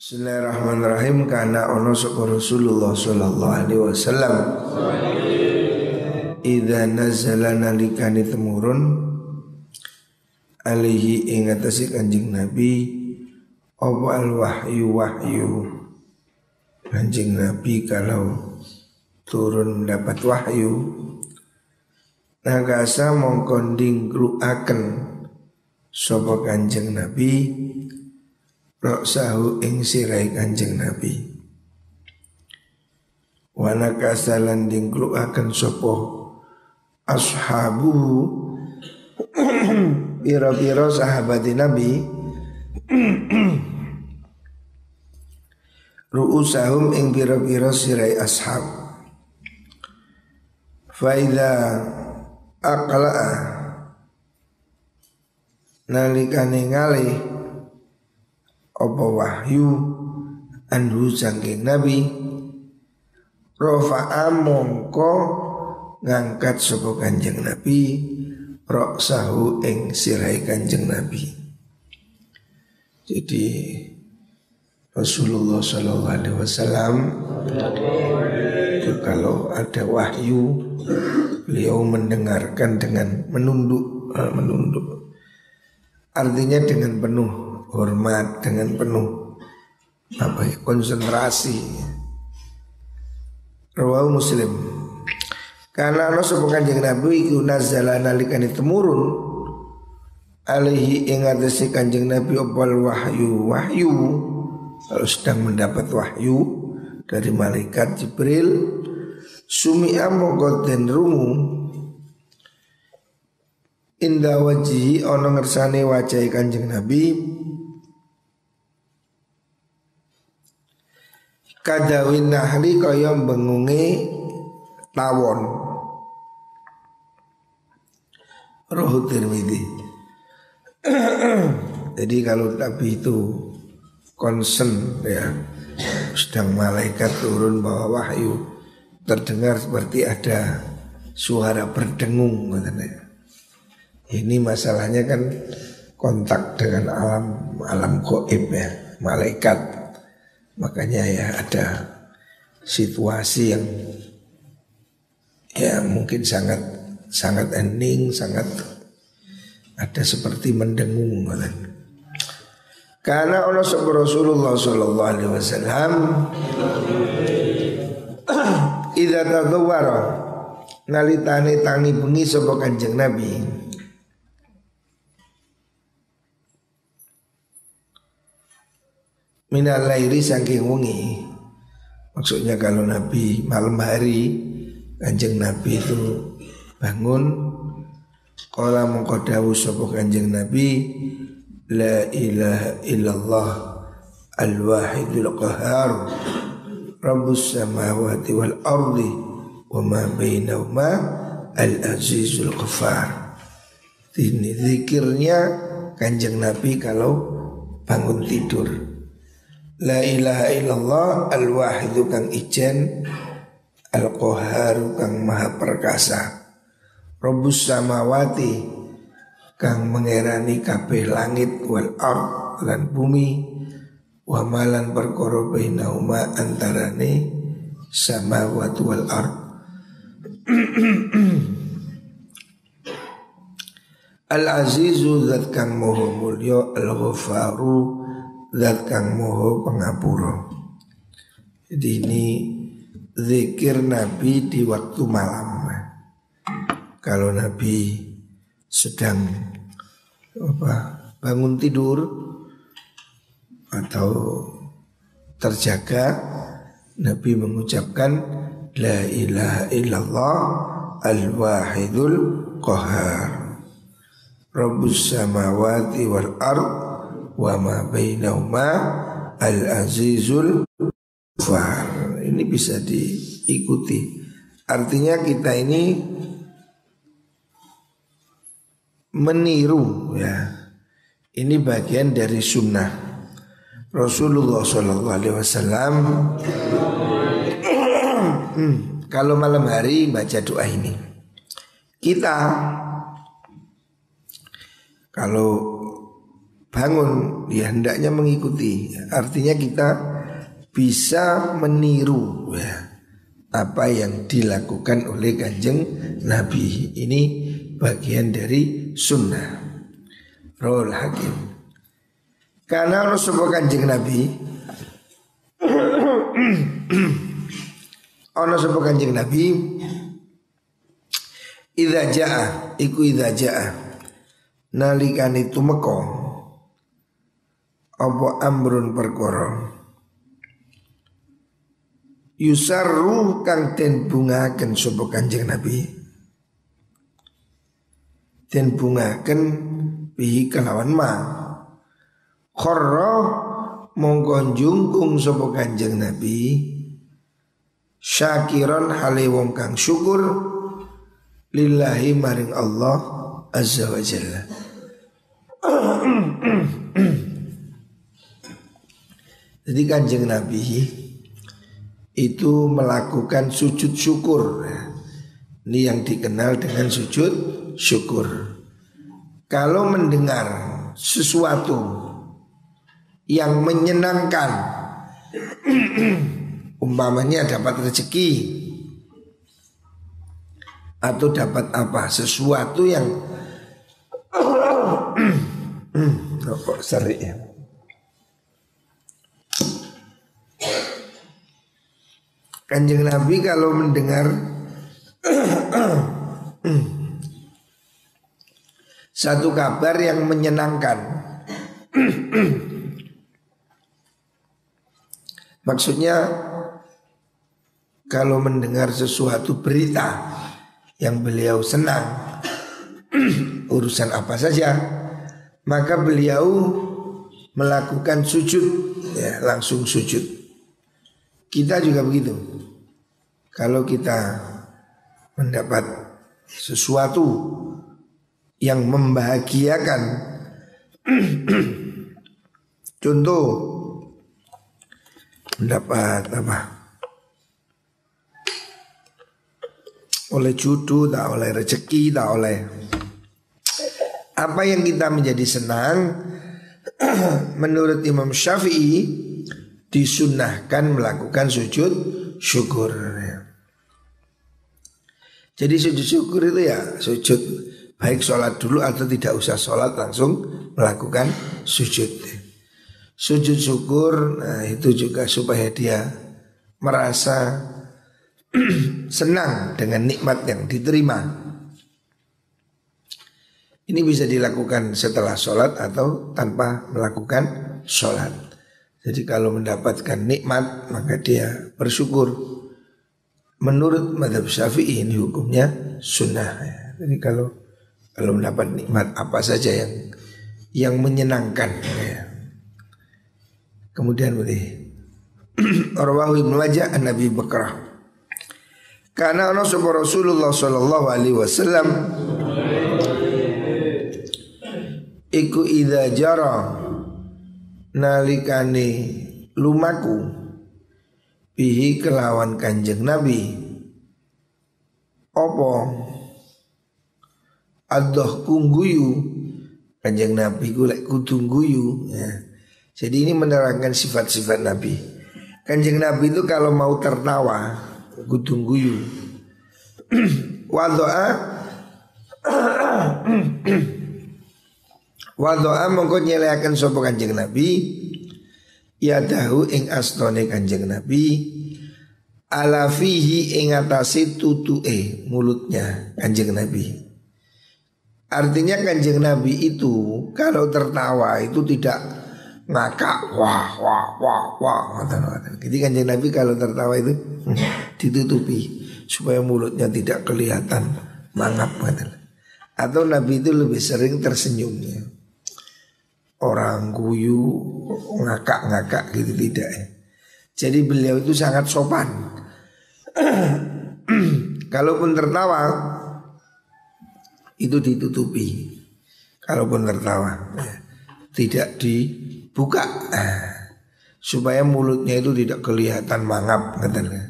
Bismillahirrahmanirrahim. Kana ono sapa Rasulullah sallallahu alaihi wasallam idza nazala nalikani temurun alaihi ing atase Kanjeng Nabi apa al wahyu Kanjeng Nabi kalau turun mendapat wahyu nagasa mongko ndingkluaken sapa Kanjeng Nabi roksahu ing sirai Kanjeng Nabi. Wana kasalan dingkluaken sopo ashabu pira-pira sahabat Nabi ru'usahum ing pira-pira sirai ashab. Faida aqla'a nalikane ngalih apa wahyu anhu saking Nabi rafa'a mongko ngangkat sapa Kanjeng Nabi roksahu ing sirai Kanjeng Nabi. Jadi Rasulullah sallallahu alaihi wasallam itu kalau ada wahyu beliau mendengarkan dengan menunduk. Artinya dengan penuh hormat, dengan penuh konsentrasi. Rawahu Muslim. Karena Allah sapa Kanjeng Nabi iku nazala nalikane temurun alaihi ing atase Kanjeng Nabi opal wahyu kalau sedang mendapat wahyu dari malaikat Jibril sumi'a mongko den rungu inda wajhi ana ngersane wajahe Kanjeng Nabi kadawin nahli kaya bengunge tawon. Rohu Tirmidzi. Jadi kalau Nabi itu concern ya, sedang malaikat turun bawa wahyu, terdengar seperti ada suara berdengung katanya. Ini masalahnya kan kontak dengan alam gaib ya, malaikat. Makanya ya ada situasi yang ya mungkin sangat hening, sangat ada seperti mendengung kan. Karena Allah Rasulullah sallallahu alaihi wasallam idza tadawwara nalitane tangi bengi sapa Kanjeng Nabi minal laili saking wengi. Maksudnya kalau Nabi malam hari Kanjeng Nabi itu bangun qala mongko dawuh sapa Kanjeng Nabi la ilaha illallah al-wahidul qahhar rabbus samawati wal ardi wa ma bainahuma al-azizul ghaffar. Ini zikirnya Kanjeng Nabi kalau bangun tidur. La ilaha illallah al-wahidu kang ijen al-qahharu kang maha perkasa Rabbus samawati kang mengerani kabeh langit wal ard lan bumi wa malan perkara bainahuma antarane samawati wal ard al-azizu zat kang maha mulya al-ghaffaru zat kang maha pangapura. Jadi ini zikir Nabi di waktu malam. Kalau Nabi sedang bangun tidur atau terjaga, Nabi mengucapkan la ilaha illallah al-wahidul qahhar rabbus samawati wal ard wa ma bainahuma al-azizul ghaffar. Ini bisa diikuti. Artinya kita ini meniru ya. Ini bagian dari sunnah Rasulullah sallallahu alaihi wasallam. Kalau malam hari baca doa ini. Kita kalau bangun, ya hendaknya mengikuti. Artinya kita bisa meniru ya, apa yang dilakukan oleh Kanjeng Nabi. Ini bagian dari sunnah. Rawal Hakim. Karena ono sapa Kanjeng Nabi ono sapa Kanjeng Nabi idza jaa iku idza jaa nalikane tumeka apa amrun perkara yusarru kang den bungaken sapa Kanjeng Nabi, den bungaken bihi kelawan ma kharra mongko njungkung sapa Kanjeng Nabi syakiran hale wong kang syukur lillahi maring Allah azza wa jalla. Jadi Kanjeng Nabi itu melakukan sujud syukur. Ini yang dikenal dengan sujud syukur. Kalau mendengar sesuatu yang menyenangkan, umpamanya dapat rezeki atau dapat apa, sesuatu yang kok serik ya. Kanjeng Nabi kalau mendengar satu kabar yang menyenangkan, maksudnya kalau mendengar sesuatu berita yang beliau senang, urusan apa saja, maka beliau melakukan sujud ya, langsung sujud. Kita juga begitu. Kalau kita mendapat sesuatu yang membahagiakan, contoh mendapat apa, oleh jodoh, tak oleh rezeki, tak oleh apa yang kita menjadi senang, menurut Imam Syafi'i disunnahkan melakukan sujud syukur. Jadi sujud syukur itu ya sujud, baik sholat dulu atau tidak usah sholat langsung melakukan sujud. Sujud syukur, nah itu juga supaya dia merasa senang dengan nikmat yang diterima. Ini bisa dilakukan setelah sholat atau tanpa melakukan sholat. Jadi kalau mendapatkan nikmat maka dia bersyukur. Menurut mazhab Syafi'i ini hukumnya sunnah ya. Jadi kalau mendapat nikmat apa saja yang menyenangkan ya. Kemudian boleh Rawahu Ibnu Majah an Nabi Bakrah. Karena ana sapa Rasulullah sallallahu alaihi wasallam iku idza jara nalikane lumaku bihi kelawan Kanjeng Nabi opo adoh kungguyu Kanjeng Nabi ku lek kudu guyu ya. Jadi ini menerangkan sifat-sifat Nabi. Kanjeng Nabi itu kalau mau tertawa kudu guyu. Wadoa mongko nyeleaken sapa Kanjeng Nabi ya dahu ing astone Kanjeng Nabi ala fihi ing atase tutuke mulutnya Kanjeng Nabi. Artinya Kanjeng Nabi itu kalau tertawa itu tidak ngakak wah wah wah wah. Jadi Kanjeng Nabi kalau tertawa itu ditutupi supaya mulutnya tidak kelihatan mangap. Atau Nabi itu lebih sering tersenyumnya. Orang guyu ngakak-ngakak gitu tidak ya. Jadi beliau itu sangat sopan. Kalaupun tertawa itu ditutupi. Kalaupun tertawa ya, tidak dibuka supaya mulutnya itu tidak kelihatan mangap katanya.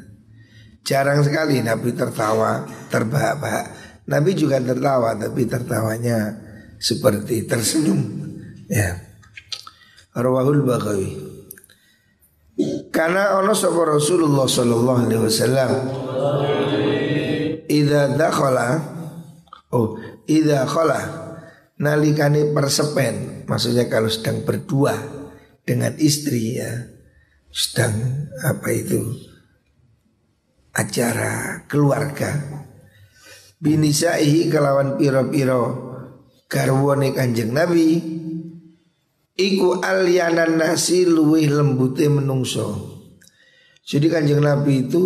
Jarang sekali Nabi tertawa terbahak-bahak. Nabi juga tertawa tapi tertawanya seperti tersenyum ya. Rawahul Baghawi. Karena ono sapa Rasulullah sallallahu alaihi wasallam idza khala nalikane persepen, maksudnya kalau sedang berdua dengan istri ya, sedang acara keluarga, binisaihi kelawan piro-piro garwane Kanjeng Nabi, iku alyanan nasi luwih lembute menungso. Jadi Kanjeng Nabi itu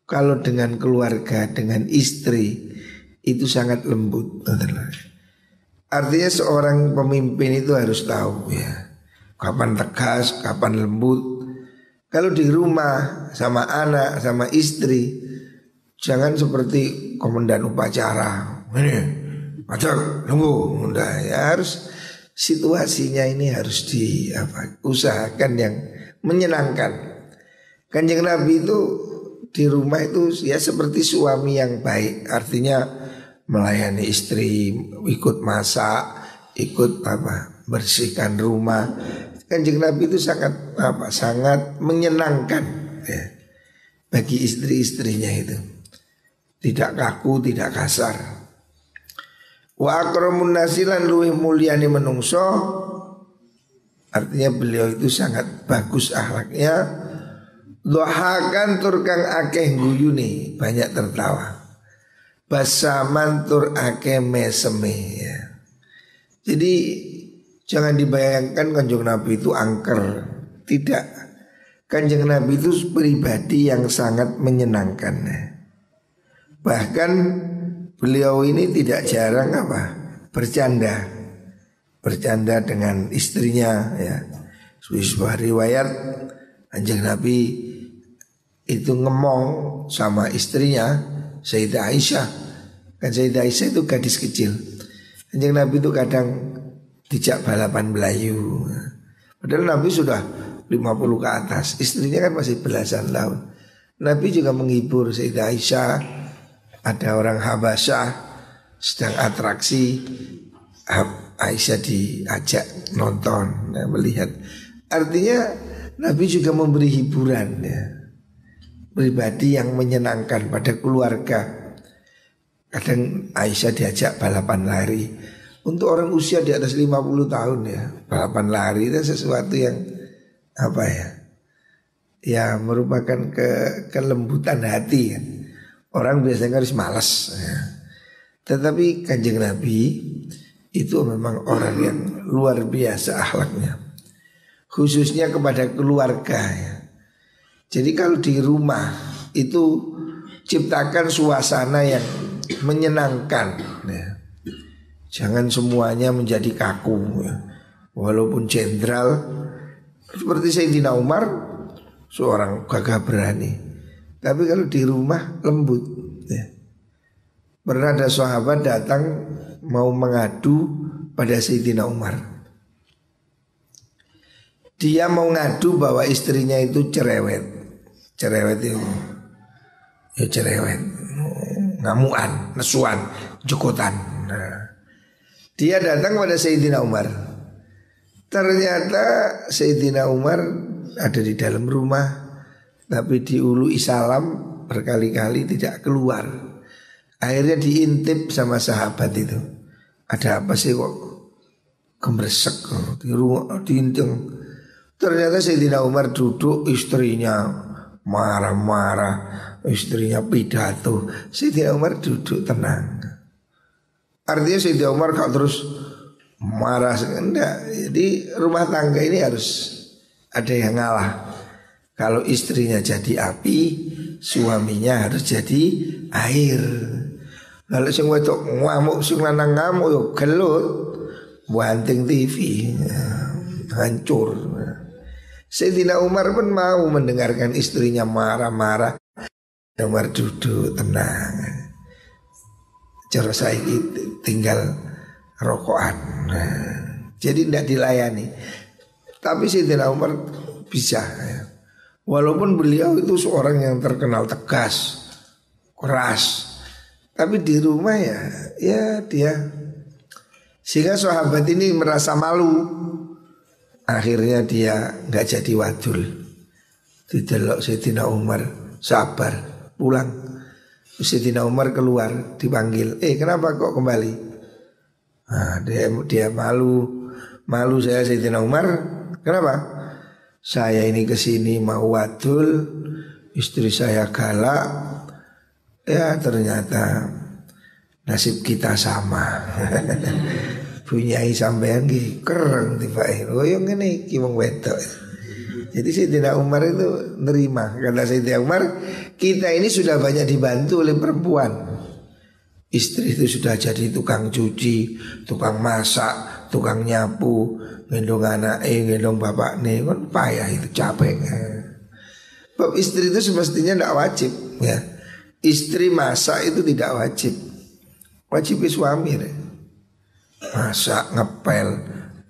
kalau dengan keluarga, dengan istri itu sangat lembut. Artinya seorang pemimpin itu harus tahu ya, kapan tegas, kapan lembut. Kalau di rumah sama anak, sama istri, jangan seperti komandan upacara. Ini, pacak, nunggu. Nah, ya harus situasinya ini harus usahakan yang menyenangkan. Kanjeng Nabi itu di rumah itu ya seperti suami yang baik. Artinya melayani istri, ikut masak, ikut bersihkan rumah. Kanjeng Nabi itu sangat menyenangkan ya, bagi istri-istrinya itu. Tidak kaku, tidak kasar. Wa akramun nasilan luwih mulyani menungso. Artinya beliau itu sangat bagus akhlaknya. Dohakan turkang akeh guyuni, banyak tertawa. Basaman tur akeh meseme ya. Jadi jangan dibayangkan Kanjeng Nabi itu angker. Tidak. Kanjeng Nabi itu pribadi yang sangat menyenangkan. Bahkan beliau ini tidak jarang bercanda. Bercanda dengan istrinya ya. Sebuah riwayat Kanjeng Nabi itu ngemong sama istrinya Sayyidah Aisyah. Kan Sayyidah Aisyah itu gadis kecil. Kanjeng Nabi itu kadang dijak balapan belayu. Padahal Nabi sudah 50 ke atas, istrinya kan masih belasan tahun. Nabi juga menghibur Sayyidah Aisyah. Ada orang Habasyah sedang atraksi, Aisyah diajak nonton, melihat. Artinya Nabi juga memberi hiburan ya. Pribadi yang menyenangkan pada keluarga. Kadang Aisyah diajak balapan lari. Untuk orang usia di atas 50 tahun ya, balapan lari itu sesuatu yang ya merupakan kelembutan hati kan. Orang biasanya harus malas ya. Tetapi Kanjeng Nabi itu memang orang yang luar biasa akhlaknya, khususnya kepada keluarga ya. Jadi kalau di rumah itu ciptakan suasana yang menyenangkan ya. Jangan semuanya menjadi kaku ya. Walaupun jenderal seperti Sayyidina Umar, seorang gagah berani, tapi kalau di rumah lembut ya. Pernah ada sahabat datang mau mengadu pada Sayyidina Umar. Dia mau ngadu bahwa istrinya itu cerewet. Cerewet itu ya cerewet, ngamuan, nesuan, jokotan. Nah, dia datang pada Sayyidina Umar. Ternyata Sayyidina Umar ada di dalam rumah, tapi diului salam berkali-kali tidak keluar. Akhirnya diintip sama sahabat itu. Ada apa sih kok gembresek di rumah, diintip. Ternyata Sayyidina Umar duduk, istrinya marah-marah, istrinya pidato. Sayyidina Umar duduk tenang. Artinya Sayyidina Umar gak terus marah, enggak. Jadi rumah tangga ini harus ada yang ngalah. Kalau istrinya jadi api, suaminya harus jadi air. Kalau sing wedok ngamuk, sing lanang ngamuk yo gelut, banting TV, hancur. Sayyidina Umar pun mau mendengarkan istrinya marah-marah. Umar duduk tenang. Cara saya tinggal rokokan. Jadi tidak dilayani. Tapi Sayyidina Umar bisa ya. Walaupun beliau itu seorang yang terkenal tegas, keras, tapi di rumah ya dia. Sehingga sahabat ini merasa malu. akhirnya dia nggak jadi wadul. Didelok Sayyidina Umar, sabar, pulang. Sayyidina Umar keluar, dipanggil, kenapa kok kembali? Nah, dia malu saya Sayyidina Umar. Kenapa? Saya ini kesini mau wadul, istri saya galak. Ya ternyata nasib kita sama. Punyai sampean ki kereng tiba-tiba. Oh yang ini ki wong wedok. Jadi Sayyidina Umar itu nerima. Kata Sayyidina Umar, kita ini sudah banyak dibantu oleh perempuan. Istri itu sudah jadi tukang cuci, tukang masak, tukang nyapu, gendong anak, gendong bapak nih, kan payah itu, capek. Bab istri itu semestinya tidak wajib ya. Istri masak itu tidak wajib. Wajib suami deh. Masak, ngepel,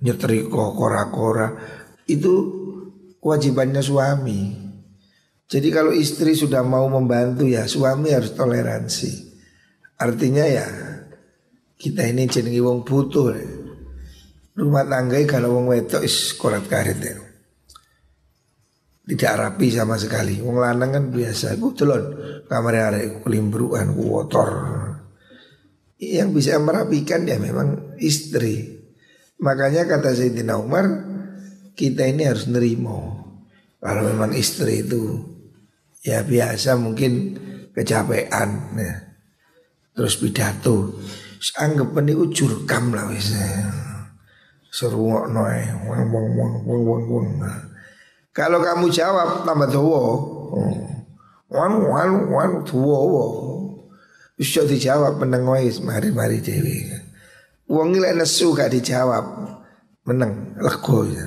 nyetrika, kora-kora, itu kewajibannya suami. Jadi kalau istri sudah mau membantu ya suami harus toleransi. Artinya ya kita ini jenengi wong butuh. Rumah tangga kalau wong wedok is korat karet ya. Tidak rapi sama sekali. Wong lanang kan biasa. Ku telon kamar arek kulimbruan ku kotor. Yang bisa merapikan ya memang istri. Makanya kata Sayyidina Umar, kita ini harus nerimo. Kalau memang istri itu ya biasa mungkin kecapean ya. Terus pidato anggap niku jurkam lah wis. Seruokno ae wong. Kalau kamu jawab tambah dawa. Wan dawa. Bisa dijawab meneng wae mari-mari dhewe. Wong lek nesu gak dijawab meneng lego ya.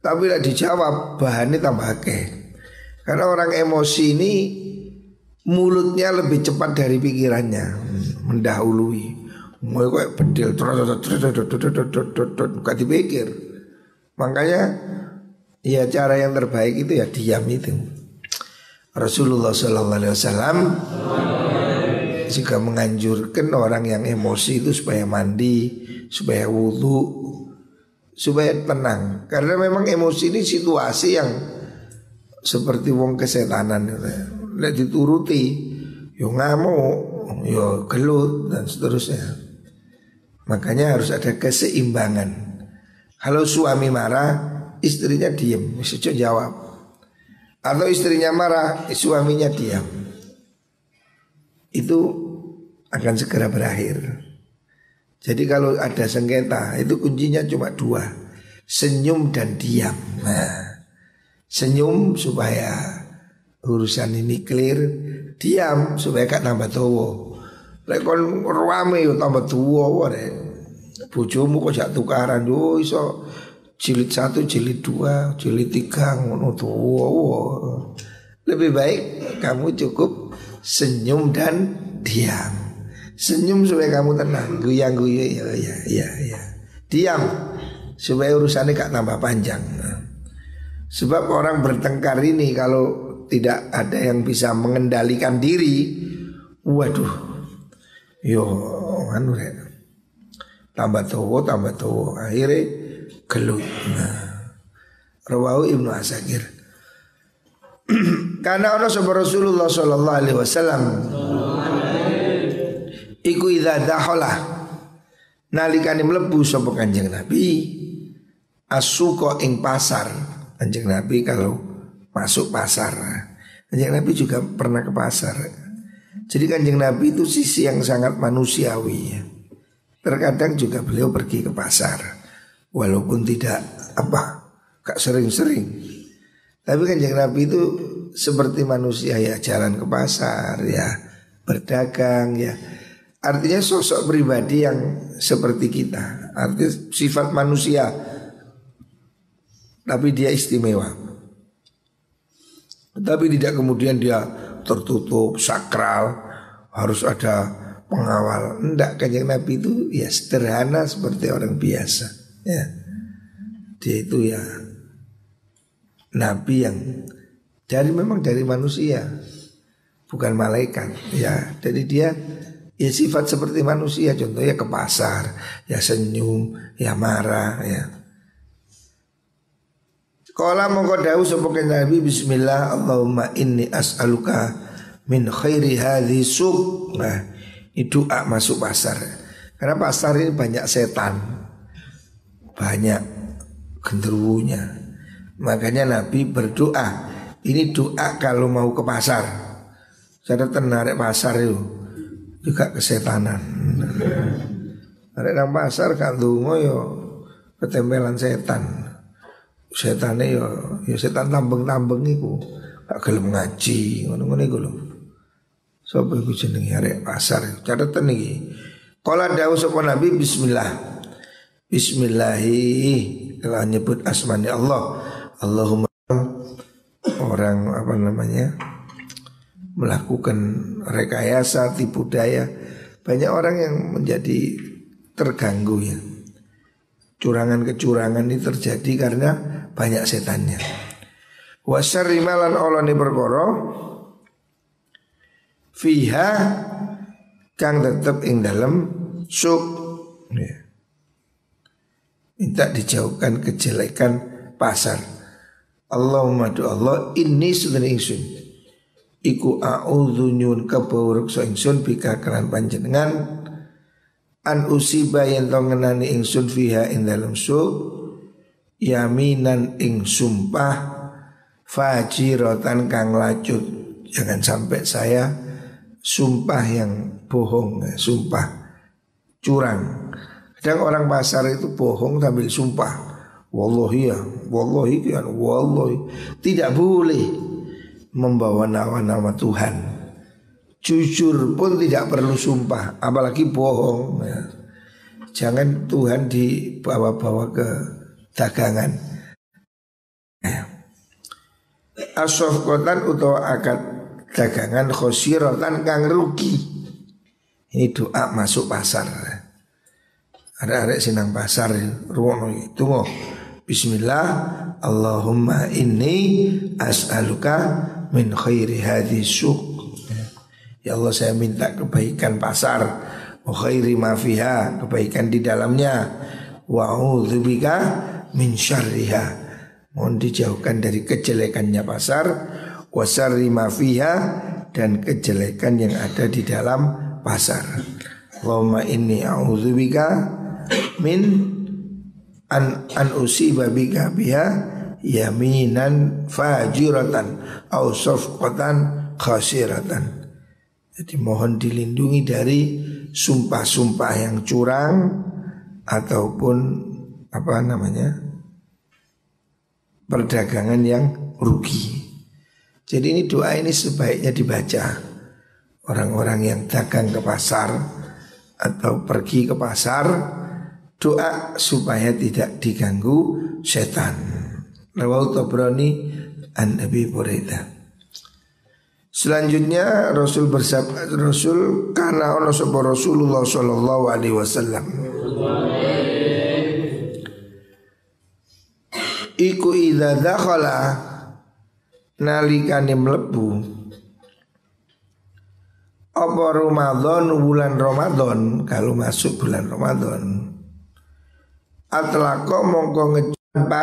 Tapi lek dijawab bahannya tambah akeh. Karena orang emosi ini mulutnya lebih cepat dari pikirannya, mendahului. Mau kayak bedil gak dipikir. Makanya ya cara yang terbaik itu ya diam itu. Rasulullah sallallahu alaihi wasallam juga menganjurkan orang yang emosi itu supaya mandi, supaya wudu, supaya tenang. Karena memang emosi ini situasi yang seperti wong kesetanan. Nek dituruti yo ngamuk, yo gelut dan seterusnya. Makanya harus ada keseimbangan. Kalau suami marah, istrinya diam, mesti jawab. Atau istrinya marah, suaminya diam. Itu akan segera berakhir. Jadi kalau ada sengketa, itu kuncinya cuma dua, senyum dan diam. Nah, senyum supaya urusan ini clear, diam supaya gak tambah tuwa. Lek kon rame yo tambah tuwa wae. Bojomu kok jak tukaran yo iso jilid 1, jilid 2, jilid 3 ngono tuwa. Lebih baik kamu cukup senyum dan diam. Senyum supaya kamu tenang, guyang-guyu ya. Diam supaya urusannya gak tambah panjang. Sebab orang bertengkar ini kalau tidak ada yang bisa mengendalikan diri, waduh, yo anu tambah towo, akhirnya gelut. Rawahu Ibnu Asakir. Karena ana sapa Rasulullah sallallahu alaihi wasallam iku idza dakhala nalikane mlebu sapa Kanjeng Nabi asuqa ing pasar. Kanjeng Nabi kalau masuk pasar, Kanjeng Nabi juga pernah ke pasar. Jadi Kanjeng Nabi itu sisi yang sangat manusiawi. Terkadang juga beliau pergi ke pasar, walaupun tidak gak sering-sering. Tapi Kanjeng Nabi itu seperti manusia ya, jalan ke pasar ya, berdagang ya. Artinya sosok pribadi yang seperti kita. Artinya sifat manusia, tapi dia istimewa. Tapi tidak kemudian dia tertutup, sakral, harus ada pengawal. Enggak, Kanjeng Nabi itu ya sederhana seperti orang biasa ya. Dia itu ya Nabi yang memang dari manusia, bukan malaikat ya. Jadi dia ya sifat seperti manusia. Contohnya ke pasar ya senyum, ya marah ya. Qala mongko dawuh sapa Nabi bismillah Allahumma inni as'aluka min khairi hadhi suq. Nah, itu doa masuk pasar. Karena pasar ini banyak setan, banyak genderuwonya. Makanya Nabi berdoa. Ini doa kalau mau ke pasar. Cara narik pasar itu juga kesetanan. Narik nang pasar kan donga yo ketempelan setan. Setane yo setan tambeng-tambeng iku gak gelem ngaji ngono-ngono iku lho. Sapa iku jenenge arek pasar. Catatan iki. Qala dawuh sapa Nabi bismillah. Bismillahi kalau nyebut asmani Allah. Allahumma orang melakukan rekayasa tipu daya. Banyak orang yang menjadi terganggu ya. Curangan-kecurangan ini terjadi karena banyak setannya. Wa syarri malan olone perkara fiha kang tetep ing dalem suk ya. Minta dijauhkan kejelekan pasar. Allahumma do Allah inni sunni ingsun iku a'udzu nyun kabawruk so ingsun bika kelan panjenengan an usiba yen to ngenani ingsun fiha ing dalem suk yaminan ing sumpah fajiratan kang lacut. Jangan sampai saya sumpah yang bohong, sumpah curang. Kadang orang pasar itu bohong sambil sumpah. Wallahi ya, wallahi kan, wallahi. Tidak boleh membawa nama-nama Tuhan. Jujur pun tidak perlu sumpah, apalagi bohong ya. Jangan Tuhan dibawa-bawa ke dagangan. Asofkotan utawa akad dagangan khosirotan kang rugi. Ini doa masuk pasar. Ada senang pasar ruwono itu ngoh. Bismillah Allahumma inni as'aluka min khairi hadhi suq. Ya Allah saya minta kebaikan pasar, wa khairi ma fiha, kebaikan di dalamnya, wa a'udzubika min syarriha, mohon dijauhkan dari kejelekannya pasar, wa syarri ma fiha, dan kejelekan yang ada di dalam pasar. Allahumma inni a'udzubika min an usiba bika biha yaminan fajiratan au safqatan khasiratan. Jadi mohon dilindungi dari sumpah-sumpah yang curang ataupun perdagangan yang rugi. Jadi ini doa ini sebaiknya dibaca orang-orang yang dagang ke pasar atau pergi ke pasar, doa supaya tidak diganggu setan. Rawahu Tabrani an Abi Hurairah. Selanjutnya Rasul bersabda, Rasul karena ono sapa Rasulullah sallallahu alaihi wasallam iku idza dakhala nalikane mlebu apa Ramadan, bulan Ramadan, kalau masuk bulan Ramadan atlaqo mongko ngejampa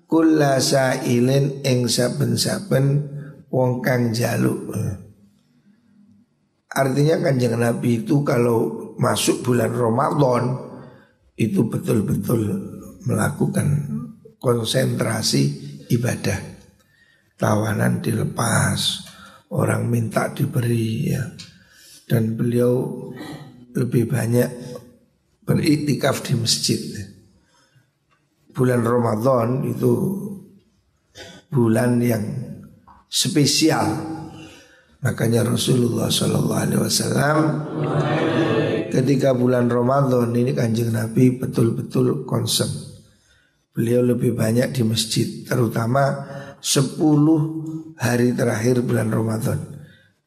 kulla sailin ing saben-saben wong kang jaluk. Artinya Kanjeng Nabi itu kalau masuk bulan Ramadan itu betul-betul melakukan konsentrasi ibadah. Tawanan dilepas, orang minta diberi ya. Dan beliau lebih banyak beriktikaf di masjid. Bulan Ramadan itu bulan yang spesial. Makanya Rasulullah SAW ketika bulan Ramadan ini Kanjeng Nabi betul-betul concern. Beliau lebih banyak di masjid, terutama 10 hari terakhir bulan Ramadan.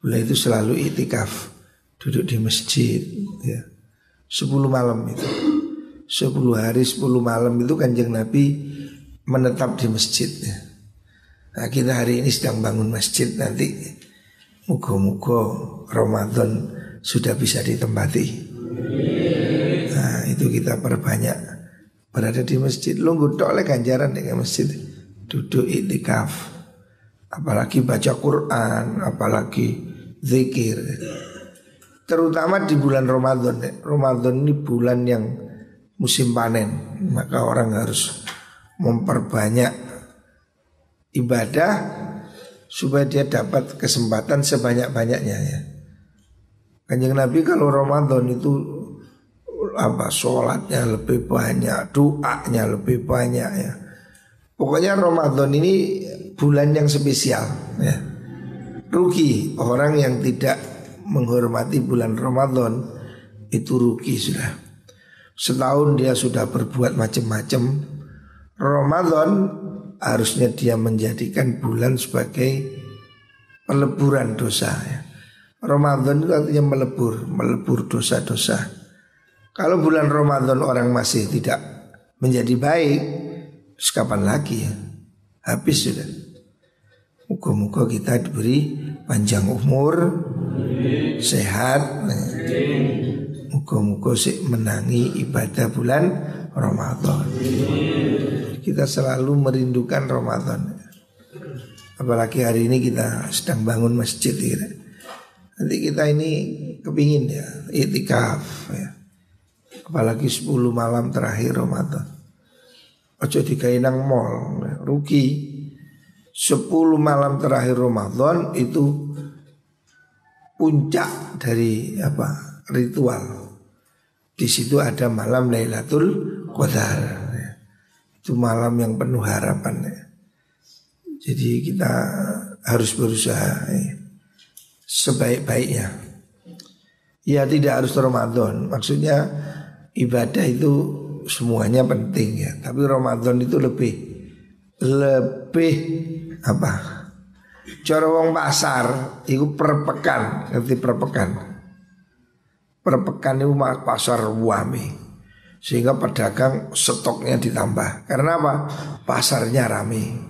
Beliau itu selalu iktikaf, duduk di masjid ya. 10 malam itu 10 hari 10 malam itu Kanjeng Nabi menetap di masjid ya. Nah kita hari ini sedang bangun masjid, nanti muga-muga Ramadan sudah bisa ditempati. Nah itu kita perbanyak berada di masjid. Lu tok oleh ganjaran dengan masjid. duduk iktikaf, apalagi baca Quran, apalagi zikir. Terutama di bulan Ramadan. Ramadan ini bulan yang musim panen, maka orang harus memperbanyak ibadah supaya dia dapat kesempatan sebanyak-banyaknya ya. Kanjeng Nabi kalau Ramadan itu sholatnya lebih banyak, doanya lebih banyak ya. Pokoknya Ramadan ini bulan yang spesial ya. Rugi orang yang tidak menghormati bulan Ramadan, itu rugi sudah. Setahun dia sudah berbuat macam-macam. Ramadan harusnya dia menjadikan bulan sebagai peleburan dosa ya. Ramadan itu artinya melebur dosa-dosa. Kalau bulan Ramadan orang masih tidak menjadi baik, kapan lagi ya? Habis sudah. Moga-moga kita diberi panjang umur, sehat. Moga-moga sih menangi ibadah bulan Ramadan. Kita selalu merindukan Ramadan. Apalagi hari ini kita sedang bangun masjid ya. Nanti kita ini kepingin ya iktikaf ya. Apalagi 10 malam terakhir Ramadan. Ojo digawe nang mall, rugi. 10 malam terakhir Ramadan itu puncak dari ritual. Di situ ada malam Lailatul Qadar ya. Itu malam yang penuh harapan ya. Jadi kita harus berusaha ya, sebaik-baiknya. Ya tidak harus Ramadan. Maksudnya ibadah itu semuanya penting ya. Tapi Ramadan itu lebih cara wong pasar itu per pekan, ngerti per pekan. Per pekan itu pasar wame. Sehingga pedagang stoknya ditambah. Karena apa? Pasarnya rame.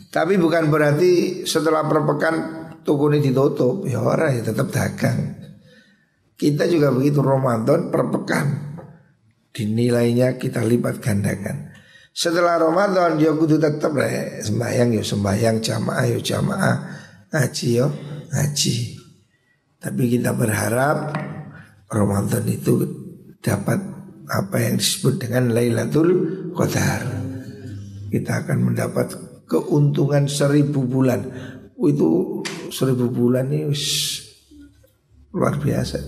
Tapi bukan berarti setelah per pekan toko ini ditutup. Ya orang ya tetap dagang. Kita juga begitu, Ramadan per pekan dinilainya kita lipat gandakan. Setelah Ramadan dia kudu tetap sembahyang sembahyang, jamaah jamaah, ngaji ngaji. Tapi kita berharap Ramadan itu dapat apa yang disebut dengan Lailatul Qadar. Kita akan mendapat keuntungan 1000 bulan. Itu 1000 bulan ini luar biasa.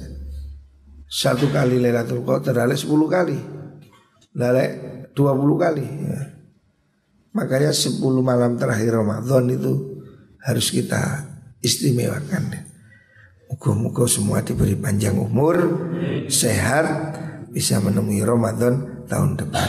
Satu kali Lailatul Qadar adalah 10 kali, adalah 20 kali ya. Makanya 10 malam terakhir Ramadan itu harus kita istimewakan. Moga-moga semua diberi panjang umur, sehat, bisa menemui Ramadan tahun depan.